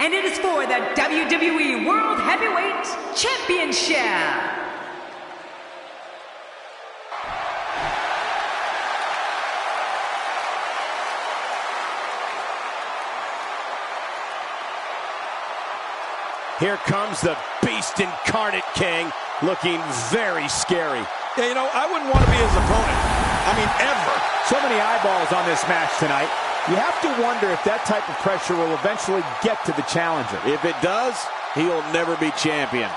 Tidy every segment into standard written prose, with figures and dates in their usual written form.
and it is for the WWE World Heavyweight Championship. Here comes the beast incarnate, King, looking very scary. Yeah, you know, I wouldn't want to be his opponent. I mean, ever. So many eyeballs on this match tonight. You have to wonder if that type of pressure will eventually get to the challenger. If it does, he'll never be champion.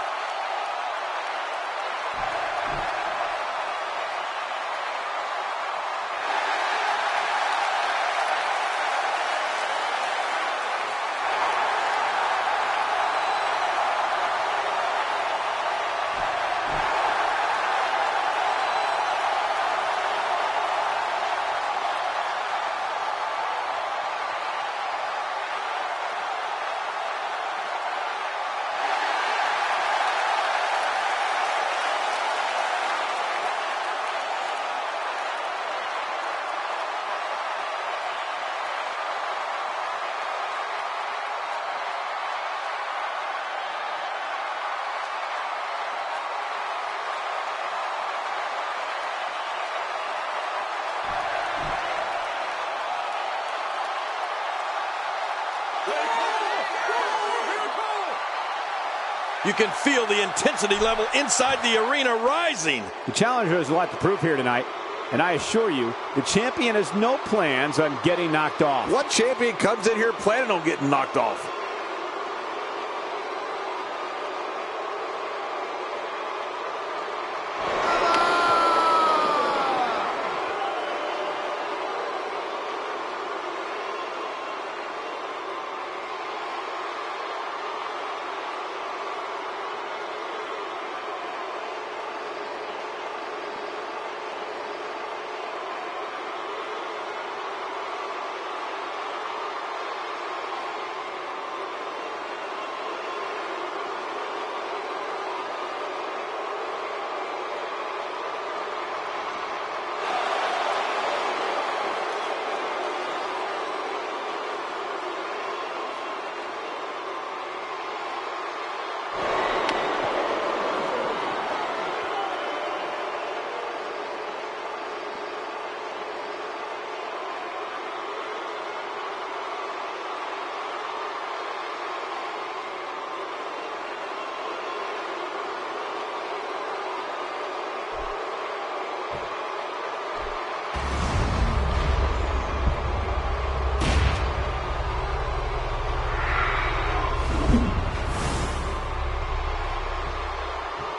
You can feel the intensity level inside the arena rising. The challenger has a lot to prove here tonight, and I assure you, the champion has no plans on getting knocked off. What champion comes in here planning on getting knocked off?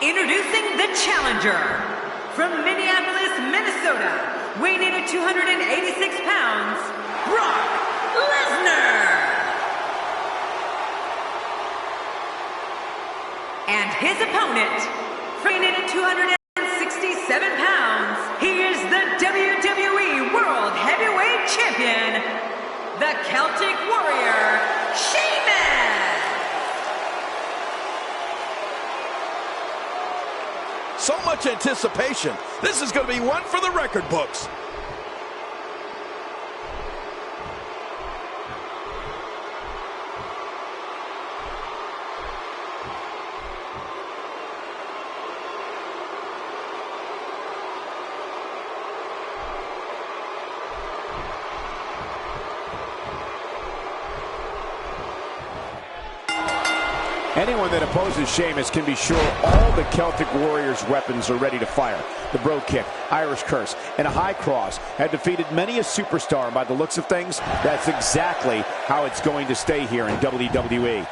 Introducing the challenger from Minneapolis, Minnesota, weighing in at 286 pounds, Brock Lesnar. And his opponent, weighing in at 267 pounds, he is the WWE World Heavyweight Champion, the Celtic Warrior, Sheamus. So much anticipation. This is going to be one for the record books. Anyone that opposes Sheamus can be sure all the Celtic Warriors' weapons are ready to fire. The Bro Kick, Irish Curse, and a High Cross have defeated many a superstar, and by the looks of things, that's exactly how it's going to stay here in WWE.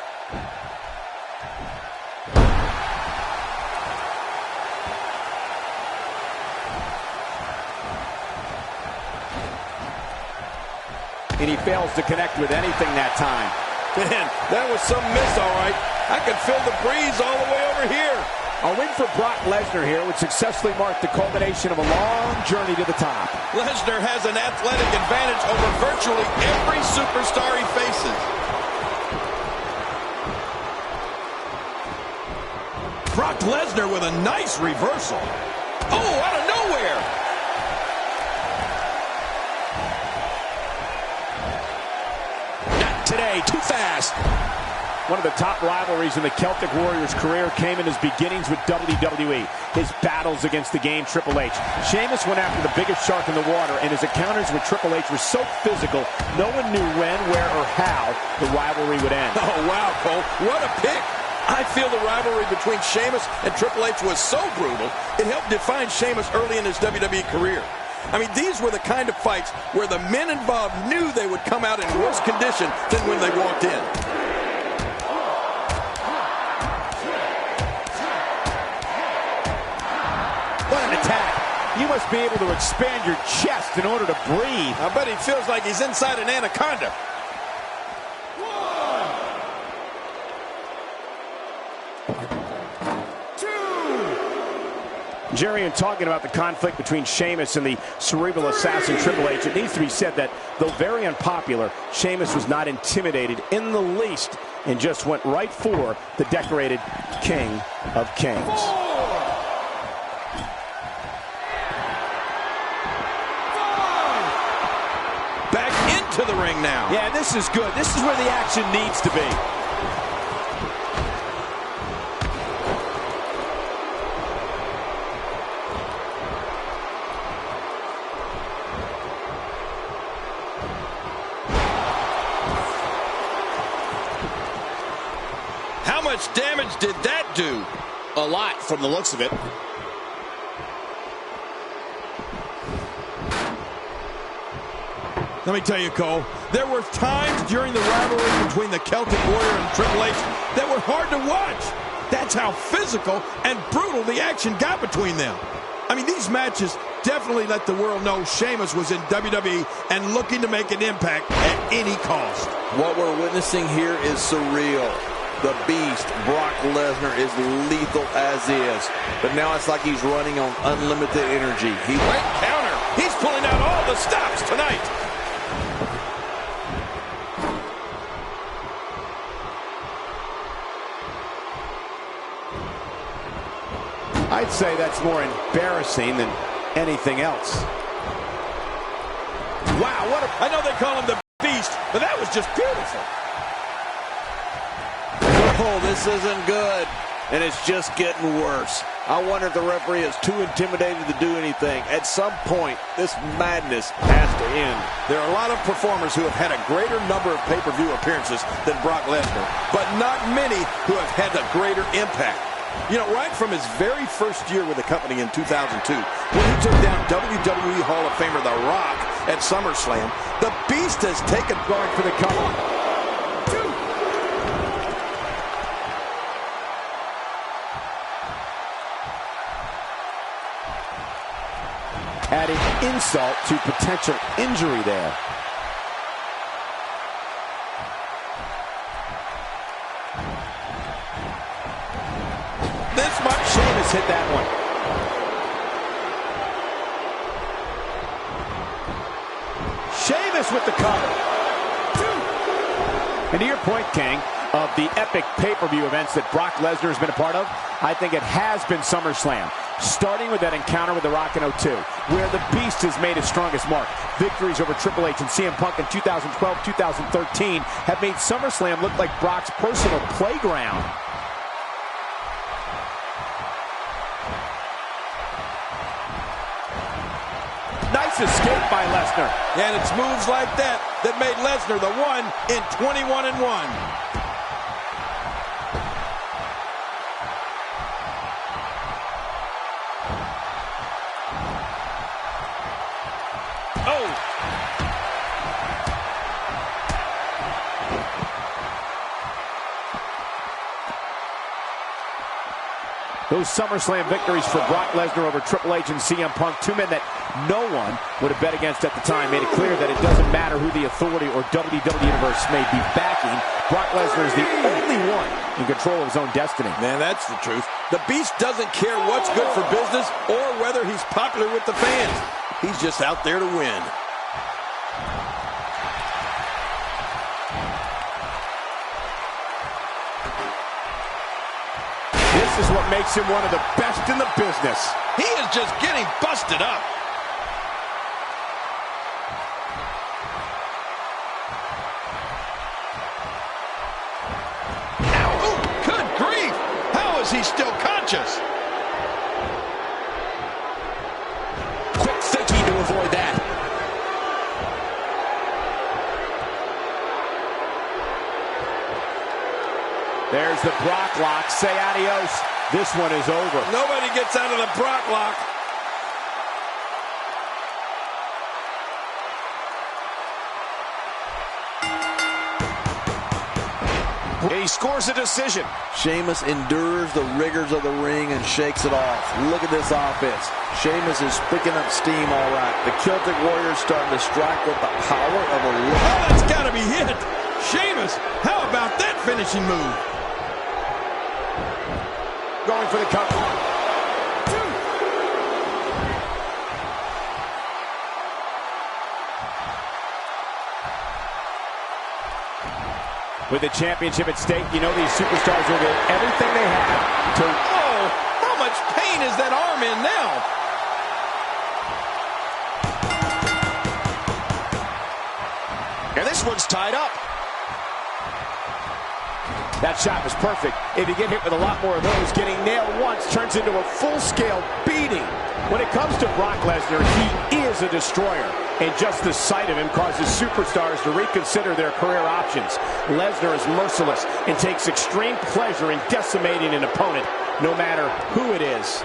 And he fails to connect with anything that time. Man, that was some miss, all right. I can feel the breeze all the way over here. A win for Brock Lesnar here would successfully mark the culmination of a long journey to the top. Lesnar has an athletic advantage over virtually every superstar he faces. Brock Lesnar with a nice reversal. Oh, out of nowhere. Not today, too fast. One of the top rivalries in the Celtic Warriors' career came in his beginnings with WWE, his battles against the game Triple H. Sheamus went after the biggest shark in the water, and his encounters with Triple H were so physical, no one knew when, where, or how the rivalry would end. Oh, wow, Cole. What a pick. I feel the rivalry between Sheamus and Triple H was so brutal, it helped define Sheamus early in his WWE career. I mean, these were the kind of fights where the men involved knew they would come out in worse condition than when they walked in. What an attack. You must be able to expand your chest in order to breathe. I bet he feels like he's inside an anaconda. Jerry, in talking about the conflict between Sheamus and the cerebral assassin Triple H, it needs to be said that, though very unpopular, Sheamus was not intimidated in the least and just went right for the decorated King of Kings. Back into the ring now. Yeah, this is good. This is where the action needs to be. How much damage did that do? A lot from the looks of it. Let me tell you, Cole, there were times during the rivalry between the Celtic Warrior and Triple H that were hard to watch. That's how physical and brutal the action got between them. I mean, these matches definitely let the world know Sheamus was in WWE and looking to make an impact at any cost. What we're witnessing here is surreal. The Beast, Brock Lesnar, is lethal as is. But now it's like he's running on unlimited energy. He went counter. He's pulling out all the stops tonight. I'd say that's more embarrassing than anything else. Wow, I know they call him the Beast, but that was just beautiful. Oh, this isn't good, and it's just getting worse. I wonder if the referee is too intimidated to do anything. At some point, this madness has to end. There are a lot of performers who have had a greater number of pay-per-view appearances than Brock Lesnar, but not many who have had a greater impact. You know, right from his very first year with the company in 2002, when he took down WWE Hall of Famer The Rock at SummerSlam, the Beast has taken guard for the cover. Adding insult to potential injury there. This much Sheamus hit that one. Sheamus with the cover. And to your point, King, of the epic pay-per-view events that Brock Lesnar has been a part of, I think it has been SummerSlam. Starting with that encounter with The Rock in 02, where the Beast has made his strongest mark. Victories over Triple H and CM Punk in 2012, 2013 have made SummerSlam look like Brock's personal playground. Nice escape by Lesnar. And it's moves like that that made Lesnar the one in 21-1. Those SummerSlam victories for Brock Lesnar over Triple H and CM Punk, two men that no one would have bet against at the time, made it clear that it doesn't matter who the authority or WWE Universe may be backing. Brock Lesnar is the only one in control of his own destiny. Man, that's the truth. The Beast doesn't care what's good for business or whether he's popular with the fans. He's just out there to win. This is what makes him one of the best in the business. He is just getting busted up. as he's still conscious. Quick thinking to avoid that. There's the Brock lock. Say adios. This one is over. Nobody gets out of the Brock lock. He scores a decision. Sheamus endures the rigors of the ring and shakes it off. Look at this offense. Sheamus is picking up steam all right. The Celtic Warriors starting to strike with the power of a look. Oh, that's got to be hit. Sheamus, how about that finishing move? Going for the cover. With the championship at stake, you know these superstars will get everything they have to... Oh, how much pain is that arm in now? And this one's tied up. That shot was perfect. If you get hit with a lot more of those, getting nailed once turns into a full-scale beating. When it comes to Brock Lesnar, he is a destroyer. And just the sight of him causes superstars to reconsider their career options. Lesnar is merciless and takes extreme pleasure in decimating an opponent, no matter who it is.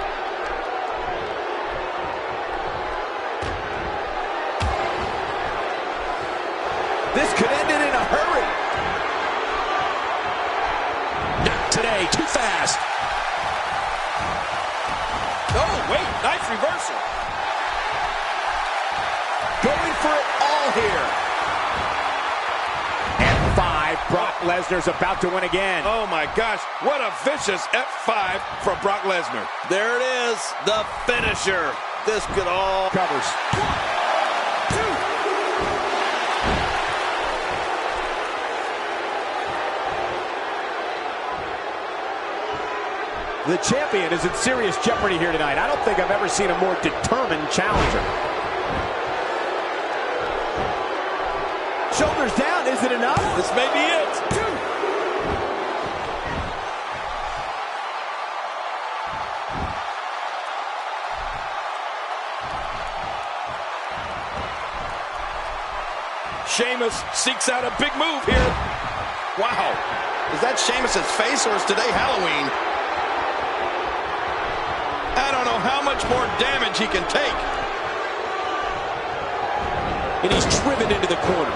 This could end it in a hurry. Not today, too fast. Oh, wait, nice reversal. Going for it all here. F5, Brock Lesnar's about to win again. Oh my gosh, what a vicious F5 from Brock Lesnar. There it is, the finisher. This could all... Covers. 1, 2. The champion is in serious jeopardy here tonight. I don't think I've ever seen a more determined challenger. Shoulders down, is it enough? This may be it. 2. Sheamus seeks out a big move here. Wow. Is that Sheamus's face or is today Halloween? I don't know how much more damage he can take. And he's driven into the corner.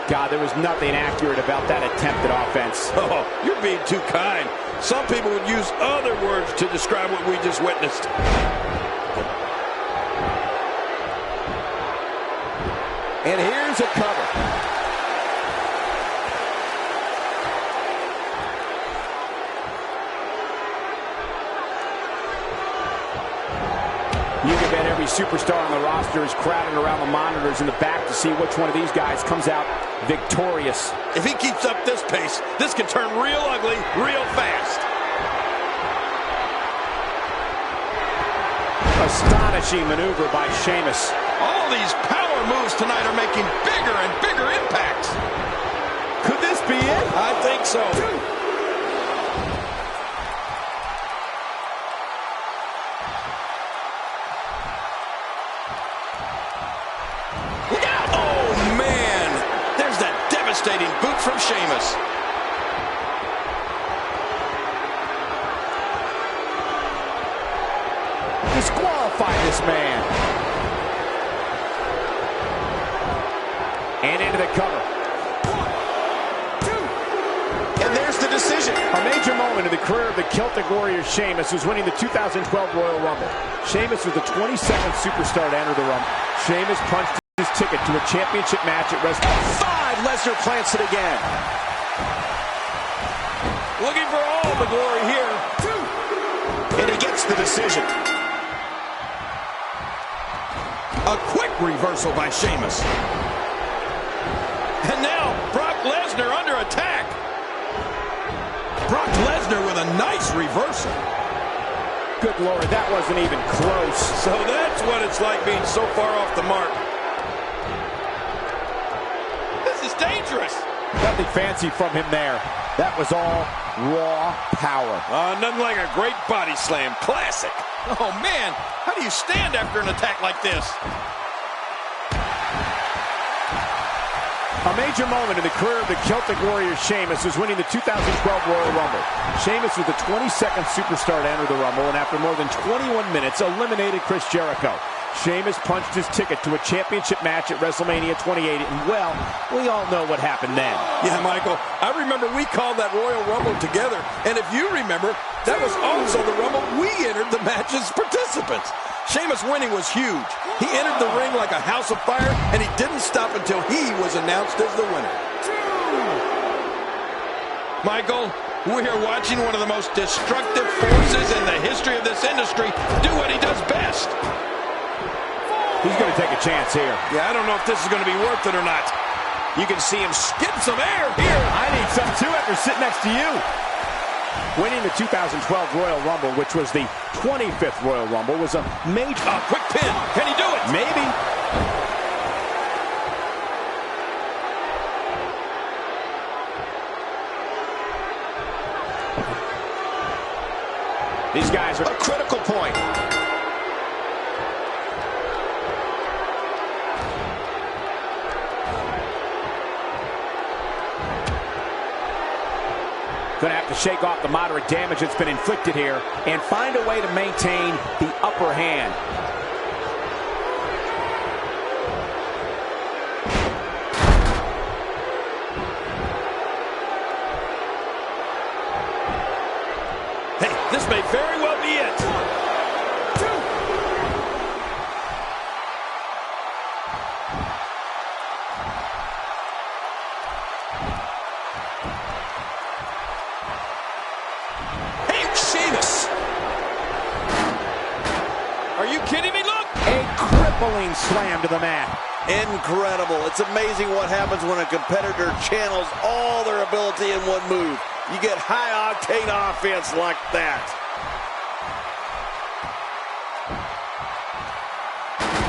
God, there was nothing accurate about that attempted offense. Oh, you're being too kind. Some people would use other words to describe what we just witnessed. And here's a cover. You can bet every superstar on the roster is crowding around the monitors in the back to see which one of these guys comes out victorious. If he keeps up this pace, this can turn real ugly real fast. Astonishing maneuver by Sheamus. All these power moves tonight are making bigger and bigger impacts. Could this be it? I think so. Look out! Oh, man! There's that devastating boot from Sheamus. Disqualify this man. And into the cover. 1, 2. And there's the decision. A major moment in the career of the Celtic Warrior Sheamus was winning the 2012 Royal Rumble. Sheamus was the 22nd superstar to enter the Rumble. Sheamus punched his ticket to a championship match at WrestleMania 5. Lesnar plants it again. Looking for all the glory here. 2. And he gets the decision. A quick reversal by Sheamus. And now, Brock Lesnar under attack. Brock Lesnar with a a nice reversal. Good Lord, that wasn't even close. So that's what it's like being so far off the mark. This is dangerous. Nothing fancy from him there. That was all raw power. Nothing like a great body slam. Classic. Oh, man. How do you stand after an attack like this? A major moment in the career of the Celtic Warrior Sheamus was winning the 2012 Royal Rumble. Sheamus was the 22nd superstar to enter the Rumble, and after more than 21 minutes, eliminated Chris Jericho. Sheamus punched his ticket to a championship match at WrestleMania 28, and well, we all know what happened then. Yeah, Michael, I remember we called that Royal Rumble together, and if you remember, that was also the Rumble we entered the match as participants. Sheamus winning was huge. He entered the ring like a house of fire, and he didn't stop until he was announced as the winner. Michael, we are watching one of the most destructive forces in the history of this industry do what he does best. He's going to take a chance here. Yeah, I don't know if this is going to be worth it or not. You can see him skip some air here. I need some too after sitting next to you. Winning the 2012 Royal Rumble, which was the 25th Royal Rumble, was a major... Quick pin. Can he do it? Maybe. These guys are... A critical point. Going to have to shake off the moderate damage that's been inflicted here and find a way to maintain the upper hand. Hey, this may very well be it. 1, 2. Are you kidding me? Look! A crippling slam to the mat. Incredible. It's amazing what happens when a competitor channels all their ability in one move. You get high-octane offense like that.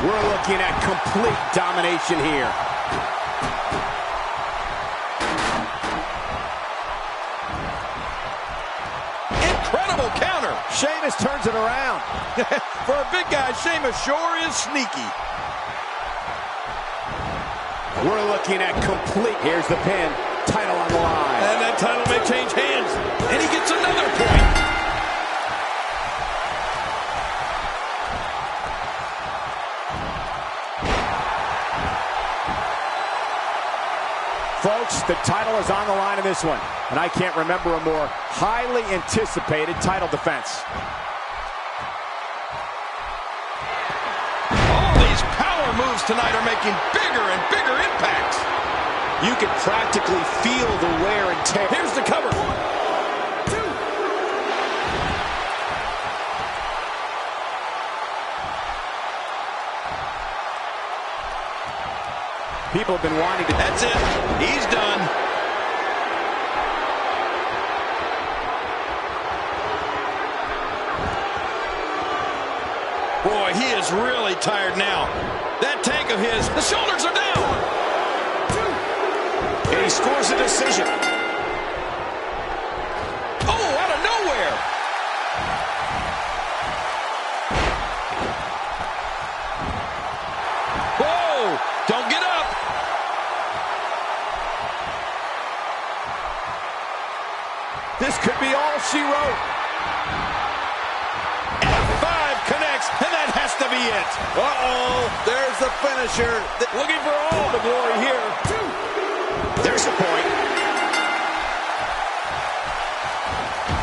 We're looking at complete domination here. Incredible counter. Sheamus turns it around. For a big guy, Sheamus sure is sneaky. We're looking at complete. Here's the pin. Title on the line. And that title may change hands. And he gets another point. Folks, the title is on the line in this one. And I can't remember a more highly anticipated title defense. Moves tonight are making bigger and bigger impacts. You can practically feel the wear and tear. Here's the cover. 1, 2. People have been wanting to... That's it. He's done. Boy, he is really tired now. That tank of his, the shoulders are down. 1, 2. And he scores a decision. Oh, out of nowhere. Whoa, don't get up. This could be all she wrote. Connects, and that has to be it. Uh-oh, there's the finisher. Looking for all the glory here. 2. There's the point.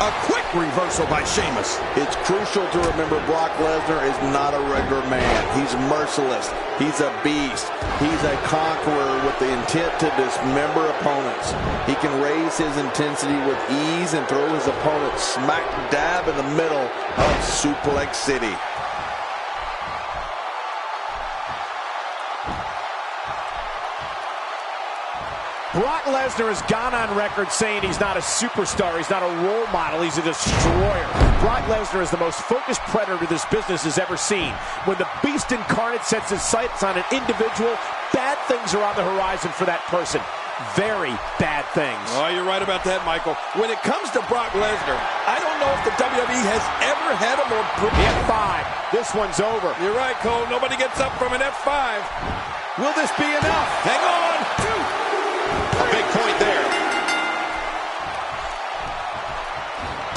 A quick reversal by Sheamus. It's crucial to remember Brock Lesnar is not a regular man. He's merciless. He's a beast. He's a conqueror with the intent to dismember opponents. He can raise his intensity with ease and throw his opponent smack dab in the middle of Suplex City. Brock Lesnar has gone on record saying he's not a superstar, he's not a role model, he's a destroyer. Brock Lesnar is the most focused predator this business has ever seen. When the beast incarnate sets his sights on an individual, bad things are on the horizon for that person. Very bad things. Oh, you're right about that, Michael. When it comes to Brock Lesnar, I don't know if the WWE has ever had a more... The F5. This one's over. You're right, Cole. Nobody gets up from an F5. Will this be enough? Hang on. A big point there.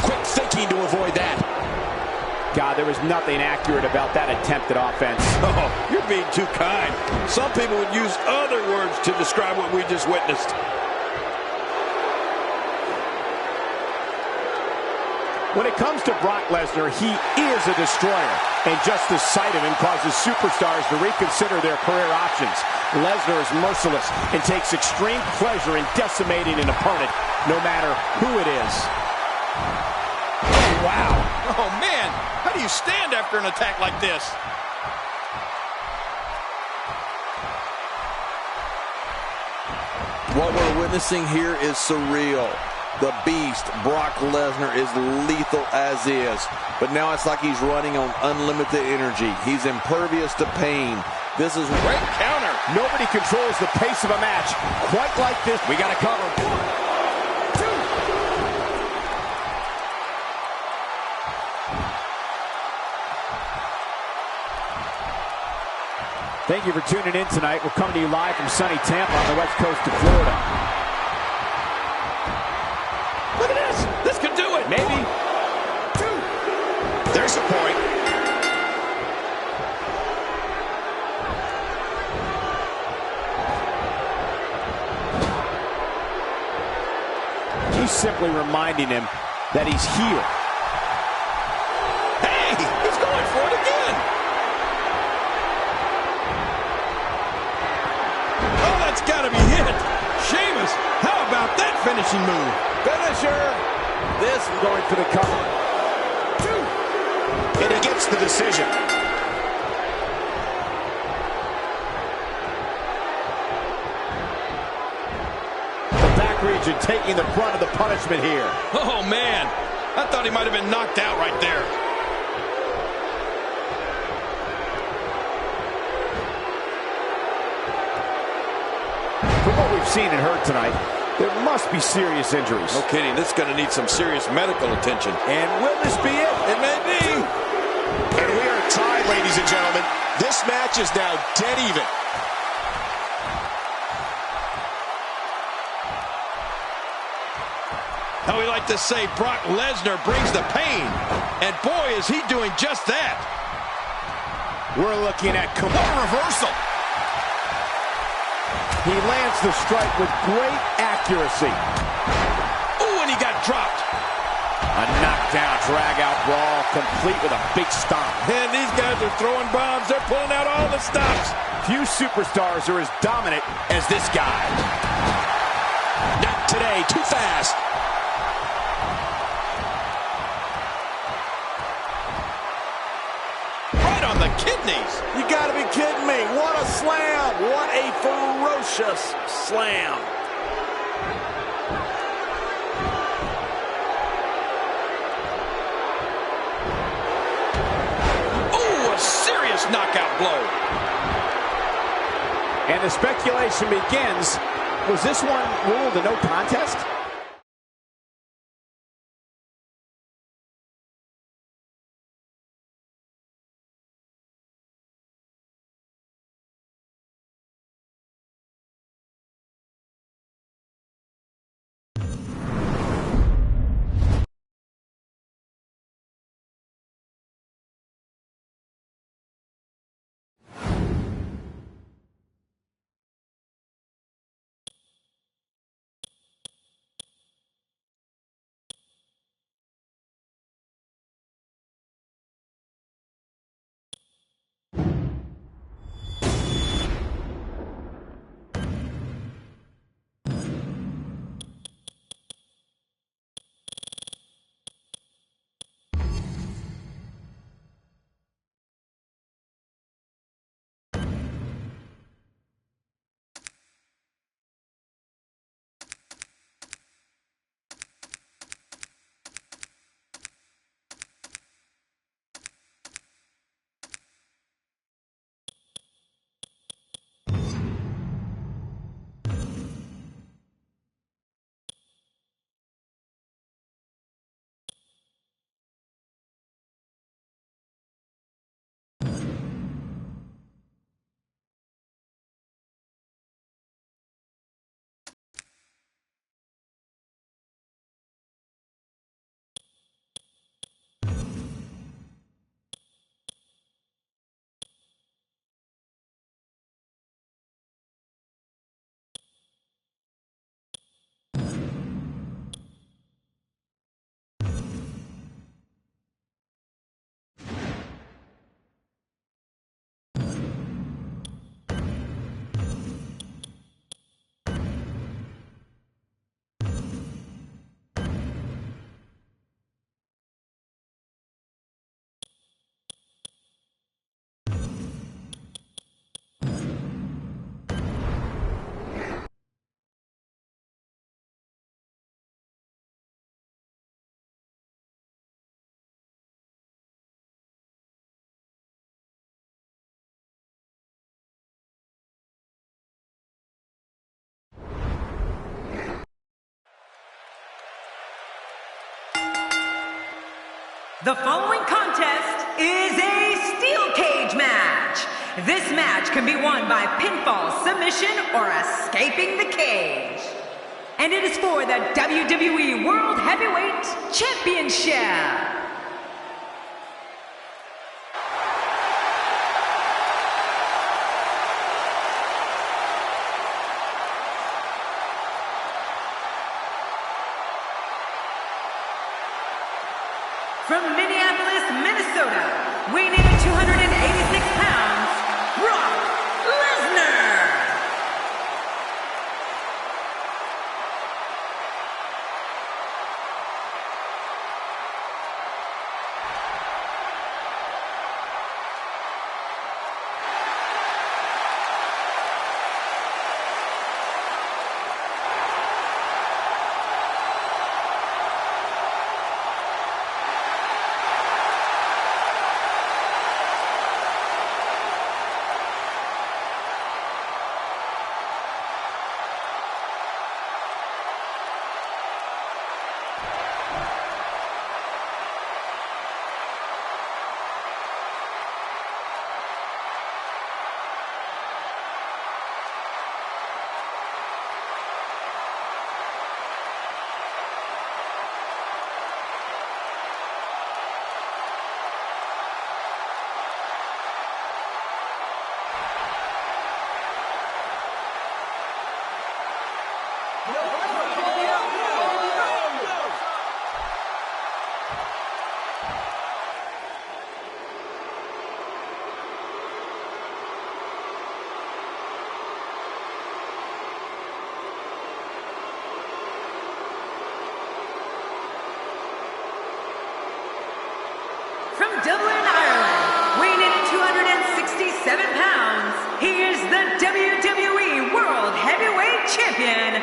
Quick thinking to avoid that. God, there was nothing accurate about that attempted offense. Oh, you're being too kind. Some people would use other words to describe what we just witnessed. When it comes to Brock Lesnar, he is a destroyer. And just the sight of him causes superstars to reconsider their career options. Lesnar is merciless and takes extreme pleasure in decimating an opponent, no matter who it is. Oh, wow. Oh, man. How do you stand after an attack like this? What we're witnessing here is surreal. The beast, Brock Lesnar, is lethal as is. But now it's like he's running on unlimited energy. He's impervious to pain. This is great counter. Nobody controls the pace of a match quite like this. We got to cover. Thank you for tuning in tonight. We're coming to you live from sunny Tampa on the west coast of Florida. Look at this. This could do it. Maybe. There's the point. He's simply reminding him that he's here. Hey, he's going for it again. Oh, that's got to be hit. Sheamus, how about that finishing move? Finisher. This is going for the cover. And he gets the decision. The back region taking the brunt of the punishment here. Oh, man. I thought he might have been knocked out right there. From what we've seen and heard tonight, there must be serious injuries. No kidding. This is going to need some serious medical attention. And will this be it? It may be. And we are tied, ladies and gentlemen. This match is now dead even. How we like to say, Brock Lesnar brings the pain. And boy, is he doing just that. We're looking at complete reversal. He lands the strike with great accuracy. Ooh, and he got dropped. A knockdown, drag-out brawl, complete with a big stomp. And these guys are throwing bombs. They're pulling out all the stops. Few superstars are as dominant as this guy. Not today, too fast. Right on the kidneys. You gotta be kidding me. What a slam. What a ferocious slam. Ooh, a serious knockout blow. And the speculation begins, was this one ruled a no contest? The following contest is a steel cage match. This match can be won by pinfall, submission, or escaping the cage. And it is for the WWE World Heavyweight Championship. From Minneapolis, Minnesota, weighing in at 286 pounds, Brock Lesnar. From Dublin, Ireland, weighing in at 267 pounds, he is the WWE World Heavyweight Champion,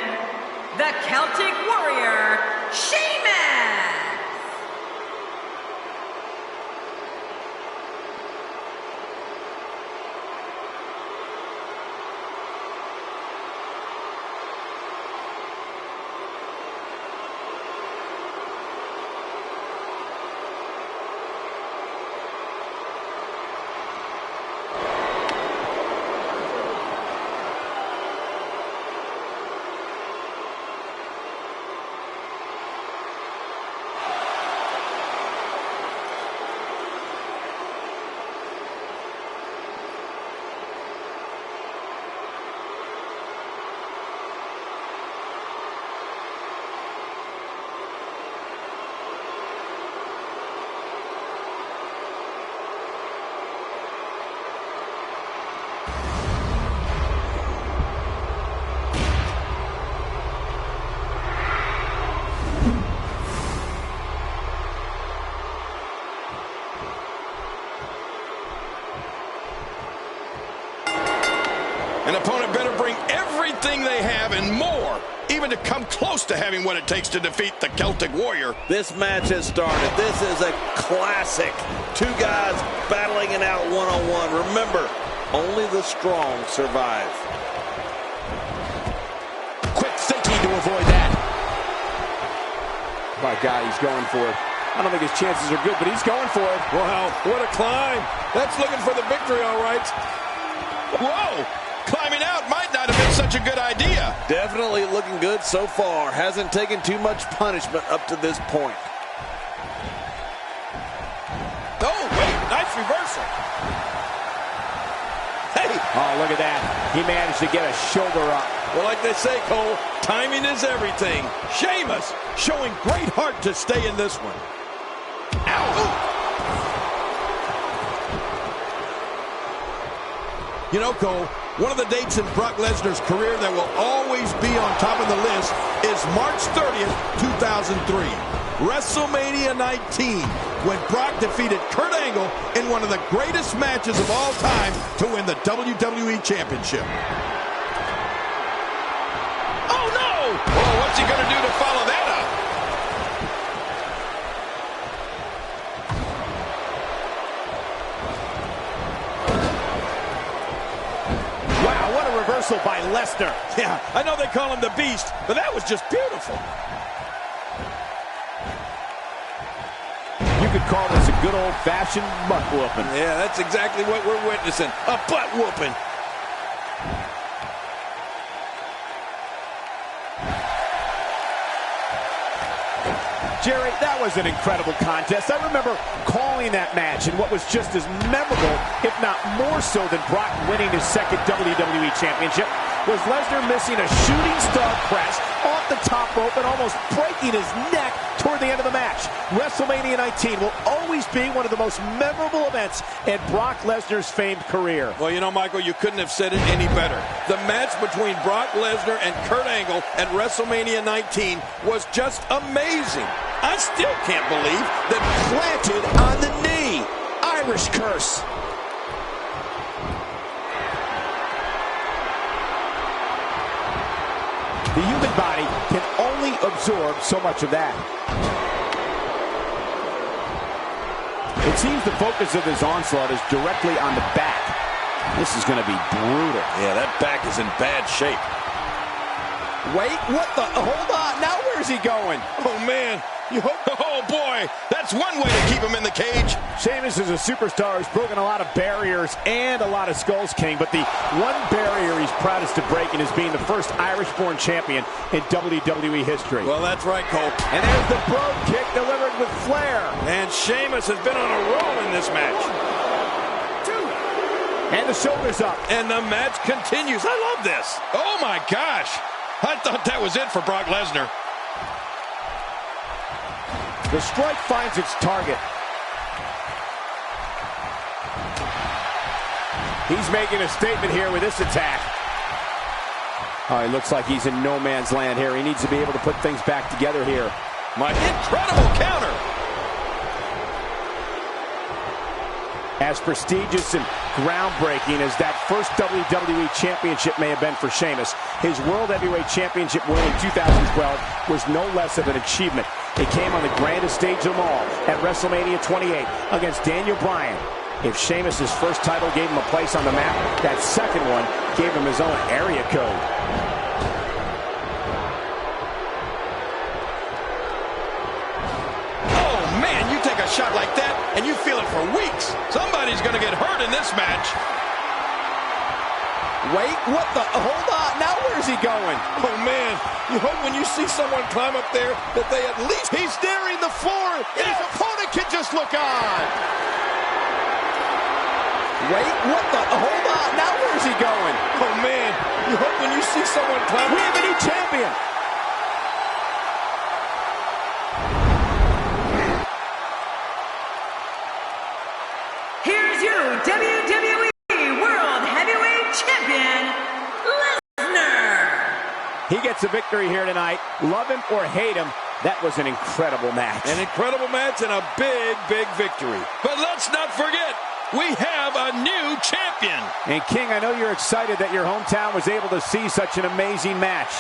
the Celtic Warrior, Sheamus! An opponent better bring everything they have and more, even to come close to having what it takes to defeat the Celtic Warrior. This match has started. This is a classic. Two guys battling it out one-on-one. Remember, only the strong survive. Quick thinking to avoid that. My God, he's going for it. I don't think his chances are good, but he's going for it. Wow, what a climb. That's looking for the victory, all right. Whoa! Climbing out might not have been such a good idea. Definitely looking good so far. Hasn't taken too much punishment up to this point. Oh, wait, nice reversal. Hey! Oh, look at that. He managed to get a shoulder up. Well, like they say, Cole, timing is everything. Sheamus showing great heart to stay in this one. Ow! You know, Cole, one of the dates in Brock Lesnar's career that will always be on top of the list is March 30th, 2003. WrestleMania 19, when Brock defeated Kurt Angle in one of the greatest matches of all time to win the WWE Championship. Oh, no! Well, what's he going to do to follow that up? Wow, what a reversal by Lesnar. Yeah, I know they call him the Beast, but that was just beautiful. You could call this a good old-fashioned butt whooping. Yeah, that's exactly what we're witnessing. A butt whooping. Jerry, that was an incredible contest. I remember calling that match, and what was just as memorable, if not more so than Brock winning his second WWE Championship, was Lesnar missing a shooting star press off the top rope and almost breaking his neck toward the end of the match. WrestleMania 19 will always be one of the most memorable events in Brock Lesnar's famed career. Well, you know, Michael, you couldn't have said it any better. The match between Brock Lesnar and Kurt Angle at WrestleMania 19 was just amazing. I still can't believe that planted on the knee. Irish curse. The human body can only absorb so much of that. It seems the focus of his onslaught is directly on the back. This is going to be brutal. Yeah, that back is in bad shape. Wait, what the? Hold on. Now where's he going? Oh, man. Oh, boy. That's one way to keep him in the cage. Sheamus is a superstar who's broken a lot of barriers and a lot of skulls, King. But the one barrier he's proudest of breaking is being the first Irish-born champion in WWE history. Well, that's right, Cole. And there's the brogue kick delivered with flair. And Sheamus has been on a roll in this match. And the shoulders up. And the match continues. I love this. Oh, my gosh. I thought that was it for Brock Lesnar. The strike finds its target. He's making a statement here with this attack. Oh, he looks like he's in no man's land here. He needs to be able to put things back together here. My incredible counter. As prestigious and groundbreaking as that first WWE Championship may have been for Sheamus, his World Heavyweight Championship win in 2012 was no less of an achievement. It came on the grandest stage of them all at WrestleMania 28 against Daniel Bryan. If Sheamus' first title gave him a place on the map, that second one gave him his own area code. Oh, man, you take a shot like that, and you feel it for weeks. Somebody's going to get hurt in this match. Wait, what the? Hold on. Now where's he going? Oh, man. You hope when you see someone climb up there that they at least... He's nearing the floor. Yes. His opponent can just look on. Wait, what the? Hold on. Now where's he going? Oh, man. You hope when you see someone climb... We have a new champion. Here's your WWE World Heavyweight Champion, Lesnar. He gets a victory here tonight. Love him or hate him, that was an incredible match. An incredible match and a big, big victory. But let's not forget, we have a new champion. And King, I know you're excited that your hometown was able to see such an amazing match.